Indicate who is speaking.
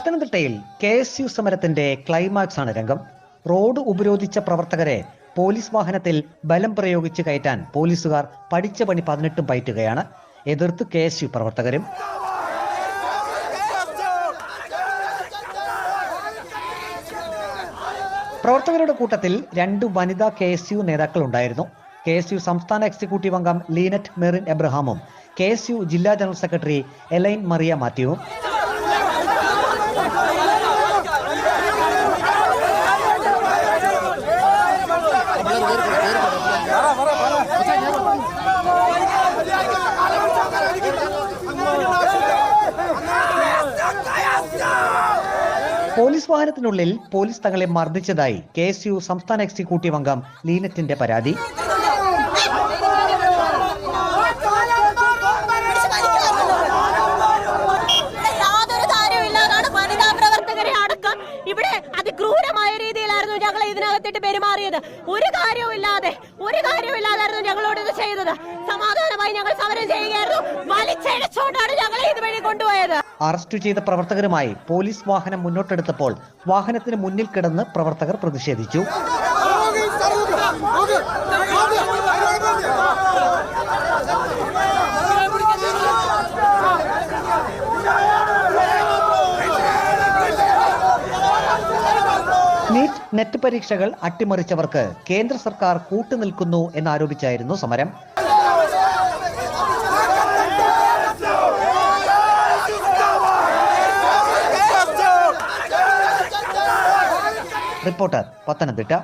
Speaker 1: പത്തനംതിട്ടയിൽ KSU സമരത്തിന്റെ climax ആണ് രംഗം. റോഡ് ഉപരോധിച്ച പ്രവർത്തകരെ പോലീസ് വാഹനത്തിൽ ബലം പ്രയോഗിച്ച് കയറ്റാൻ പോലീസുകാർ പഠിച്ച പണി 18 പയറ്റുകയാണ്. എതിർത്ത് KSU പ്രവർത്തകരും. പ്രവർത്തകരുടെ കൂട്ടത്തിൽ 2 വനിതാ KSU നേതാക്കൾ ഉണ്ടായിരുന്നു. KSU സംസ്ഥാന എക്സിക്യൂട്ടീവ് അംഗം ലീനറ്റ് മെറിൻ എബ്രഹാമും KSU ജില്ലാ ജനറൽ സെക്രട്ടറി എലൈൻ മറിയ മാത്യുവും. പോലീസ് വാഹനത്തിനുള്ളിൽ പോലീസ് തങ്ങളെ മർദ്ദിച്ചതായി KSU സംസ്ഥാന എക്സിക്യൂട്ടീവ് അംഗം ലീനറ്റിന്റെ പരാതി.
Speaker 2: ഇവിടെ അതിക്രൂരമായ രീതിയിലായിരുന്നു ഞങ്ങൾ ഇതിനകത്തിട്ട് പെരുമാറിയത്. ഒരു കാര്യവുമില്ലാതായിരുന്നു ഞങ്ങളോട് ഇത് ചെയ്തത്. സമാധാനമായി ഞങ്ങൾ സമരം ചെയ്യുകയായിരുന്നു. വലിച്ചഴച്ചുകൊണ്ടാണ് ഞങ്ങളെ ഇതുവഴി കൊണ്ടുപോയത്.
Speaker 1: അറസ്റ്റ് ചെയ്ത പ്രവർത്തകരുമായി പോലീസ് വാഹനം മുന്നോട്ടെടുത്തപ്പോൾ വാഹനത്തിന് മുന്നിൽ കിടന്ന് പ്രവർത്തകർ പ്രതിഷേധിച്ചു. നീറ്റ് നെറ്റ് പരീക്ഷകൾ അട്ടിമറിച്ചവർക്ക് കേന്ദ്ര സർക്കാർ കൂട്ടുനിൽക്കുന്നു എന്നാരോപിച്ചായിരുന്നു സമരം. റിപ്പോർട്ടർ, പത്തനംതിട്ട.